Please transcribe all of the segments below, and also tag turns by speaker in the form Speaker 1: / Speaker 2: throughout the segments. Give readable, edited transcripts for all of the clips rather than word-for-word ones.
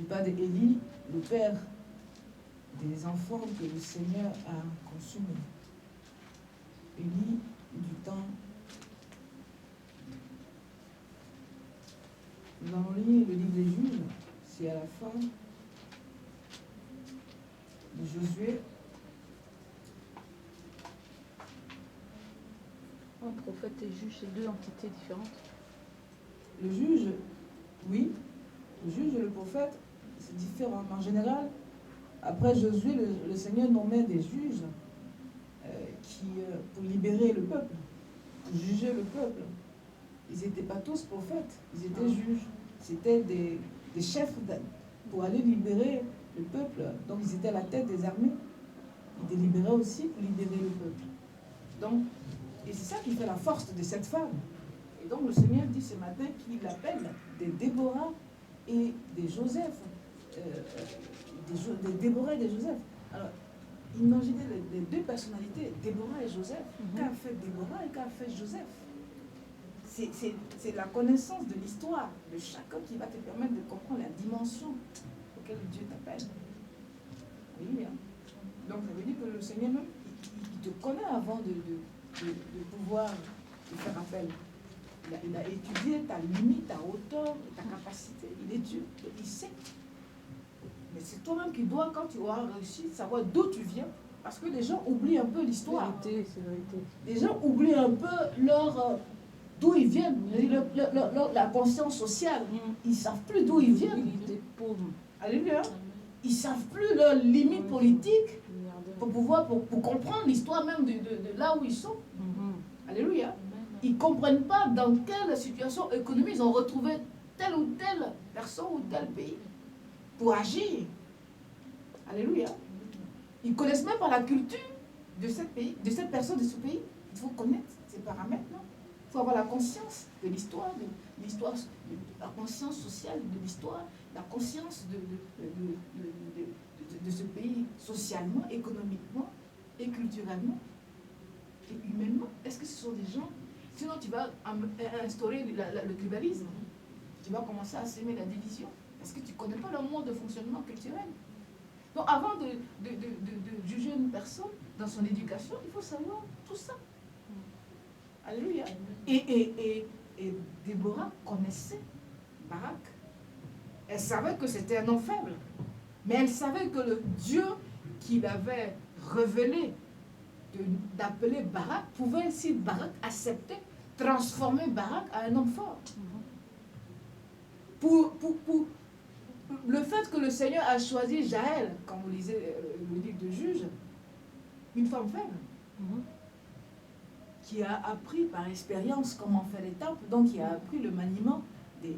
Speaker 1: du pas d'Élie, le père des enfants que le Seigneur a consumés. Élie du temps. Nous allons lire le livre des Juges, c'est à la fin de Josué.
Speaker 2: Un prophète et juge, c'est deux entités différentes.
Speaker 1: Le juge, oui, le juge et le prophète, c'est différent. En général, après Josué, le Seigneur nommait des juges pour libérer le peuple, pour juger le peuple. Ils n'étaient pas tous prophètes, ils étaient juges. C'était des chefs pour aller libérer le peuple. Donc ils étaient à la tête des armées. Ils délibéraient aussi pour libérer le peuple. Donc, et c'est ça qui fait la force de cette femme. Et donc le Seigneur dit ce matin qu'il appelle des Déborah et des Joseph. Des Déborah et des Joseph. Alors, imaginez les deux personnalités, Déborah et Joseph. Qu'a fait Déborah et qu'a fait Joseph? C'est la connaissance de l'histoire de chacun qui va te permettre de comprendre la dimension auquel Dieu t'appelle. Oui, hein? Donc ça veut dire que le Seigneur même, il te connaît avant de pouvoir te faire appel. Il a étudié ta limite, ta hauteur, ta capacité. Il est Dieu, il sait. Mais c'est toi-même qui dois, quand tu auras réussi, savoir d'où tu viens. Parce que les gens oublient un peu l'histoire.
Speaker 2: C'est vérité.
Speaker 1: Les gens oublient un peu d'où ils viennent, la conscience sociale. Ils ne savent plus d'où ils viennent.
Speaker 2: Il était pauvre.
Speaker 1: Alléluia. Ils ne savent plus leurs limites politiques pour comprendre l'histoire même de là où ils sont. Alléluia. Ils ne comprennent pas dans quelle situation économique ils ont retrouvé telle ou telle personne ou tel pays pour agir. Alléluia. Ils ne connaissent même pas la culture de ce pays, de cette personne, de ce pays. Il faut connaître ces paramètres. Il faut avoir la conscience de l'histoire, la conscience sociale de l'histoire, la conscience de ce pays socialement, économiquement et culturellement et humainement. Est-ce que ce sont des gens... Sinon, tu vas instaurer le tribalisme. Tu vas commencer à s'aimer la division. Est-ce que tu ne connais pas le mode de fonctionnement culturel? Donc, avant de juger une personne dans son éducation, il faut savoir tout ça. Alléluia. Et Déborah connaissait Barak. Elle savait que c'était un homme faible. Mais elle savait que le Dieu qu'il avait révélé d'appeler Barak pouvait, si Barak acceptait, transformer Barak à un homme fort. Pour le fait que le Seigneur a choisi Jaël, quand vous lisez le livre de Juges, une femme faible, qui a appris par expérience comment faire les temples, donc qui a appris le maniement des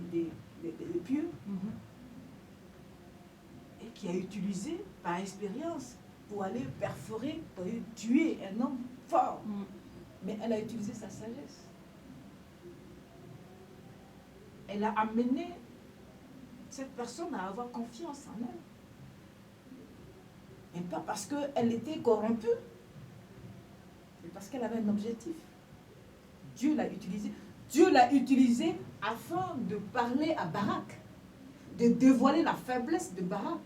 Speaker 1: pieux, et qui a utilisé par expérience pour aller perforer, pour aller tuer un homme fort. Mais elle a utilisé sa sagesse. Elle a amené cette personne à avoir confiance en elle. Et pas parce qu'elle était corrompue, mais parce qu'elle avait un objectif. Dieu l'a utilisé. Dieu l'a utilisé afin de parler à Barak, de dévoiler la faiblesse de Barak.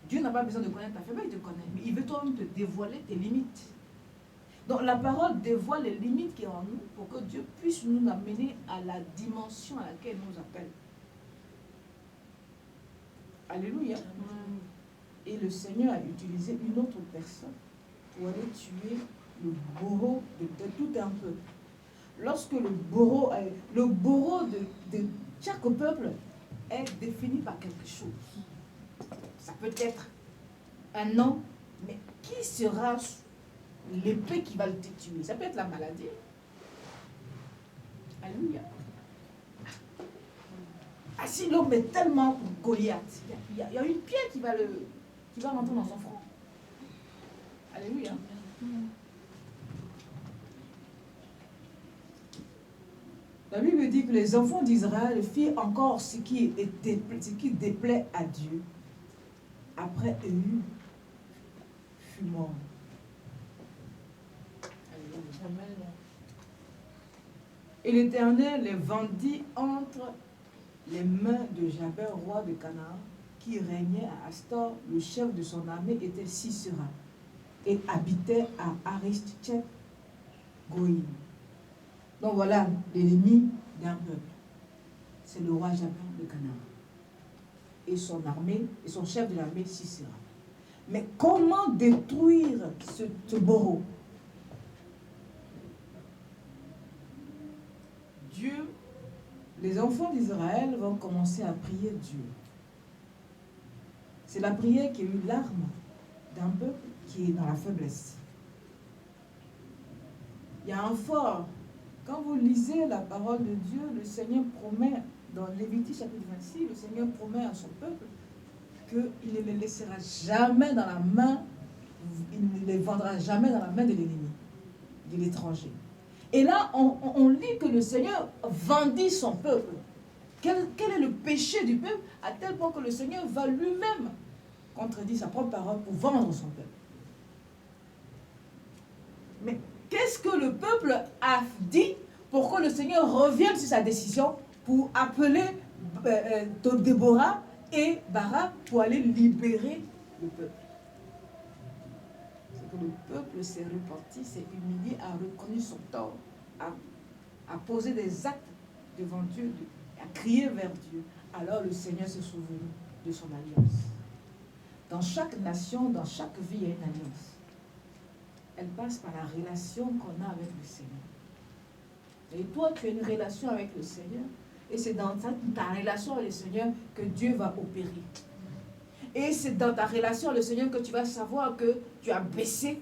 Speaker 1: Dieu n'a pas besoin de connaître ta faiblesse, il te connaît. Mais il veut toi-même te dévoiler tes limites. Donc la parole dévoile les limites qui sont en nous pour que Dieu puisse nous amener à la dimension à laquelle il nous appelle. Alléluia. Et le Seigneur a utilisé une autre personne pour aller tuer le bourreau de tout un peuple. Lorsque le bourreau de chaque peuple est défini par quelque chose. Ça peut être un homme, mais qui sera l'épée qui va le tuer? Ça peut être la maladie. Alléluia. Ah, si l'homme est tellement Goliath, il y a une pierre qui va rentrer dans son front. Alléluia. La Bible dit que les enfants d'Israël firent encore ce qui déplaît à Dieu. Après Éhu fut mort. Et l'Éternel les vendit entre les mains de Jabin, roi de Canaan, qui régnait à Astor. Le chef de son armée était Sisera et habitait à Aristcheth Goïm. Donc voilà l'ennemi d'un peuple. C'est le roi Jabin de Canaan. Et son armée, et son chef de l'armée, Sisera. Mais comment détruire ce bourreau? Dieu, les enfants d'Israël vont commencer à prier Dieu. C'est la prière qui est une larme d'un peuple qui est dans la faiblesse. Il y a un fort. Quand vous lisez la parole de Dieu, le Seigneur promet, dans Lévitique chapitre 26, le Seigneur promet à son peuple qu'il ne les laissera jamais dans la main, il ne les vendra jamais dans la main de l'ennemi, de l'étranger. Et là, on lit que le Seigneur vendit son peuple. Quel est le péché du peuple, à tel point que le Seigneur va lui-même contredire sa propre parole pour vendre son peuple. Mais qu'est-ce que le peuple a dit pour que le Seigneur revienne sur sa décision pour appeler Déborah et Barak pour aller libérer le peuple? C'est que le peuple s'est repenti, s'est humilié, a reconnu son tort, a posé des actes devant Dieu, a crié vers Dieu. Alors le Seigneur se souvient de son alliance. Dans chaque nation, dans chaque vie, il y a une alliance. Elle passe par la relation qu'on a avec le Seigneur. Et toi, tu as une relation avec le Seigneur. Et c'est dans ta relation avec le Seigneur que Dieu va opérer. Et c'est dans ta relation avec le Seigneur que tu vas savoir que tu as baissé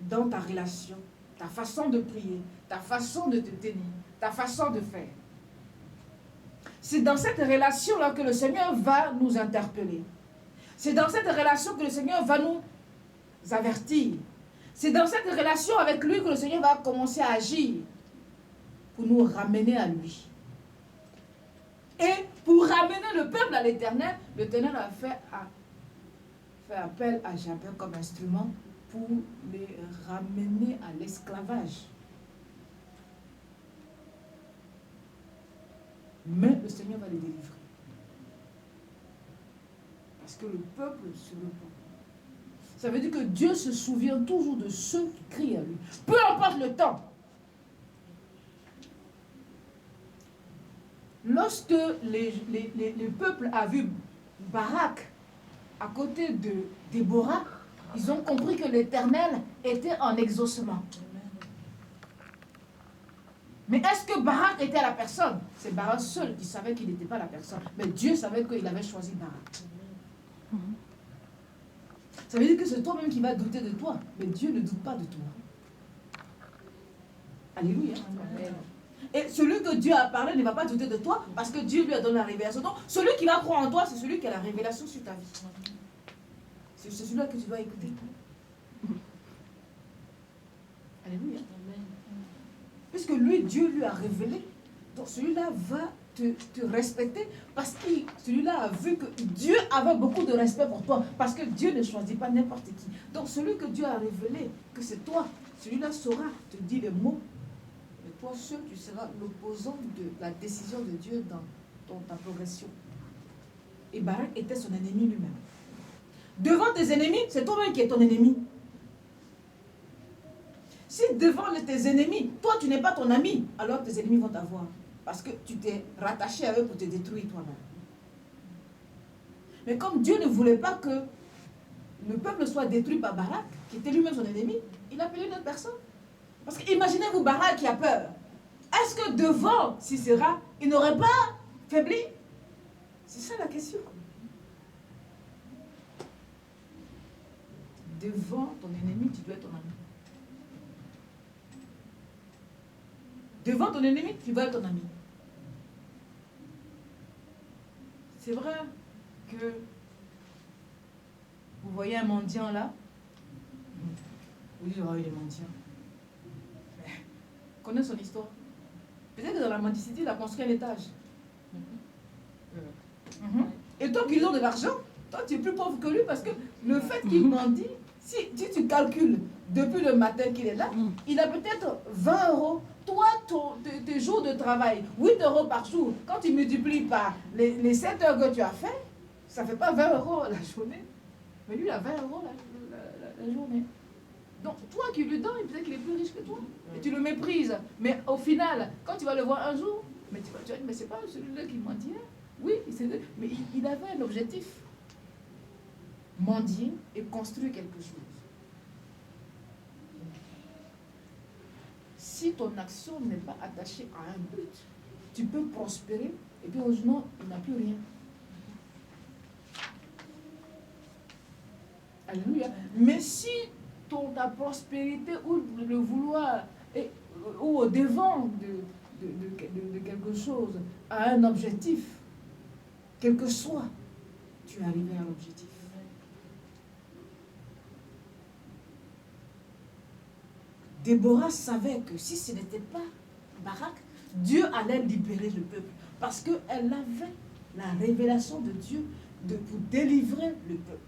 Speaker 1: dans ta relation, ta façon de prier, ta façon de te tenir, ta façon de faire. C'est dans cette relation-là que le Seigneur va nous interpeller. C'est dans cette relation que le Seigneur va nous avertir. C'est dans cette relation avec lui que le Seigneur va commencer à agir pour nous ramener à lui. Et pour ramener le peuple à l'Éternel, l'Éternel a fait appel à Jabin comme instrument pour les ramener à l'esclavage. Mais le Seigneur va les délivrer. Parce que le peuple se repent. Ça veut dire que Dieu se souvient toujours de ceux qui crient à lui. Peu importe le temps. Lorsque le peuple a vu Barak à côté de Déborah, ils ont compris que l'Éternel était en exaucement. Mais est-ce que Barak était la personne? C'est Barak seul qui savait qu'il n'était pas la personne. Mais Dieu savait qu'il avait choisi Barak. Ça veut dire que c'est toi-même qui vas douter de toi. Mais Dieu ne doute pas de toi. Alléluia. Et celui que Dieu a parlé ne va pas douter de toi parce que Dieu lui a donné la révélation. Donc, celui qui va croire en toi, c'est celui qui a la révélation sur ta vie. C'est celui-là que tu dois écouter. Alléluia. Puisque lui, Dieu lui a révélé. Donc celui-là va te respecter parce que celui-là a vu que Dieu avait beaucoup de respect pour toi. Parce que Dieu ne choisit pas n'importe qui. Donc celui que Dieu a révélé, que c'est toi, celui-là saura te dire les mots. Mais toi seul, tu seras l'opposant de la décision de Dieu dans ta progression. Et Barak était son ennemi lui-même. Devant tes ennemis, c'est toi-même qui es ton ennemi. Si devant tes ennemis, toi tu n'es pas ton ami, alors tes ennemis vont t'avoir. Parce que tu t'es rattaché à eux pour te détruire toi-même. Mais comme Dieu ne voulait pas que le peuple soit détruit par Barak, qui était lui-même son ennemi, il a appelé une autre personne. Parce que imaginez-vous Barak qui a peur. Est-ce que devant Sisera, il n'aurait pas faibli? C'est ça la question. Devant ton ennemi, tu dois être ton ami. Devant ton ennemi, tu dois être ton ami. C'est vrai que vous voyez un mendiant là. Vous dites, oh, il est mendiant. Mais connais son histoire. Peut-être que dans la mendicité, il a construit un étage. Et toi qui donnes de l'argent, toi tu es plus pauvre que lui parce que le fait qu'il mendie, si tu calcules depuis le matin qu'il est là, il a peut-être 20 euros, toi, tes jours de travail, 8 euros par jour, quand tu multiplies par les 7 heures que tu as fait, ça ne fait pas 20 euros la journée. Mais lui, il a 20 euros la journée. Donc, toi qui lui donnes, peut-être qu'il est plus riche que toi. Et tu le méprises. Mais au final, quand tu vas le voir un jour, mais tu vas dire, mais c'est pas celui-là qui mendiait. Oui, mais il avait un objectif. Mendier et construire quelque chose. Si ton action n'est pas attachée à un but, tu peux prospérer et puis heureusement, il n'a plus rien. Alléluia. Mais si ta prospérité ou le vouloir est, ou au devant de quelque chose a un objectif, quel que soit, tu es arrivé à l'objectif. Déborah savait que si ce n'était pas Barak, Dieu allait libérer le peuple. Parce qu'elle avait la révélation de Dieu pour délivrer le peuple.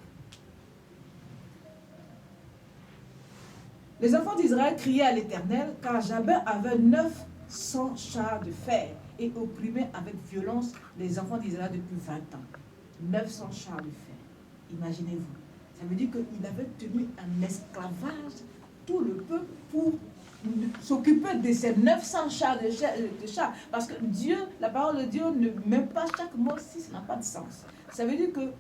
Speaker 1: Les enfants d'Israël criaient à l'Éternel, car Jabin avait 900 chars de fer et opprimait avec violence les enfants d'Israël depuis 20 ans. 900 chars de fer. Imaginez-vous. Ça veut dire qu'il avait tenu un esclavage tout le peuple pour s'occuper de ces 900 chars de chars. Parce que Dieu, la parole de Dieu ne met pas chaque mot si ça n'a pas de sens. Ça veut dire que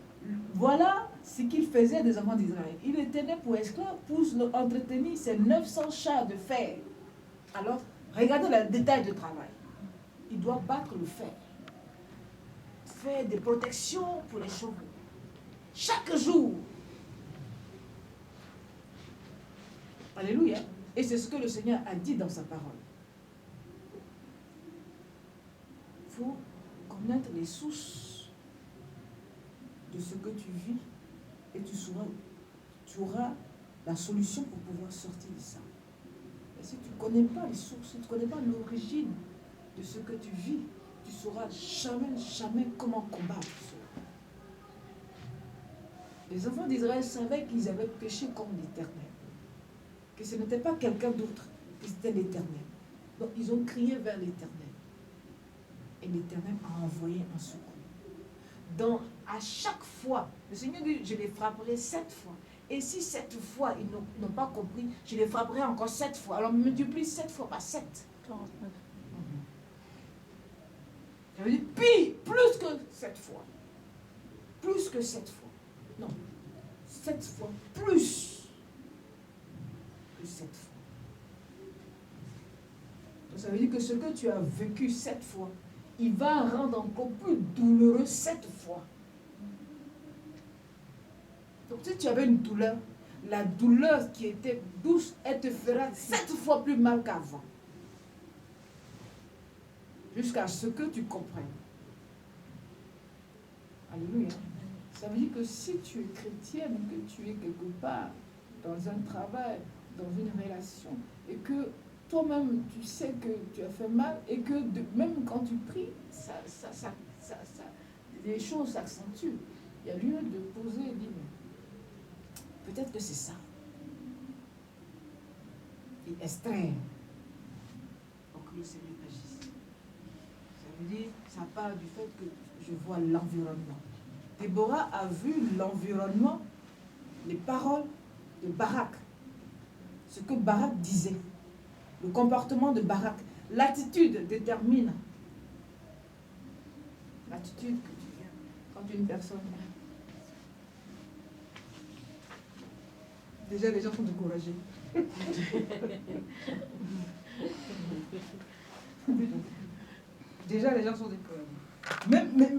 Speaker 1: voilà ce qu'il faisait des enfants d'Israël. Il les tenait pour esclaves pour entretenir ces 900 chars de fer. Alors, regardez le détail de travail. Il doit battre le fer. Faire des protections pour les chevaux. Chaque jour. Alléluia. Et c'est ce que le Seigneur a dit dans sa parole. Il faut connaître les sources de ce que tu vis et tu auras la solution pour pouvoir sortir de ça. Et si tu ne connais pas les sources, si tu ne connais pas l'origine de ce que tu vis, tu ne sauras jamais comment combattre cela. Les enfants d'Israël savaient qu'ils avaient péché contre l'Éternel. Que ce n'était pas quelqu'un d'autre, que c'était l'Éternel. Donc ils ont crié vers l'Éternel. Et l'Éternel a envoyé un secours. Donc à chaque fois, le Seigneur dit, je les frapperai 7 fois. Et si 7 fois ils n'ont pas compris, je les frapperai encore 7 fois. Alors multiplie 7 fois par 7.
Speaker 2: 49.
Speaker 1: Ça veut dire pire, plus que 7 fois. Plus que 7 fois. Non. 7 fois plus. 7 fois. Donc ça veut dire que ce que tu as vécu 7 fois, il va rendre encore plus douloureux 7 fois. Donc si tu avais une douleur, la douleur qui était douce, elle te fera 7 fois plus mal qu'avant. Jusqu'à ce que tu comprennes. Alléluia. Ça veut dire que si tu es chrétienne, que tu es quelque part dans un travail, dans une relation, et que toi-même tu sais que tu as fait mal, et que même quand tu pries, les choses s'accentuent. Il y a lieu de poser et dire, peut-être que c'est ça. Et extraire pour que le Seigneur agisse. Ça veut dire, ça part du fait que je vois l'environnement. Déborah a vu l'environnement, les paroles de Barak. Ce que Barak disait, le comportement de Barak, l'attitude détermine l'attitude que tu viens quand une personne vient. Déjà les gens sont découragés. Déjà les gens sont découragés. Même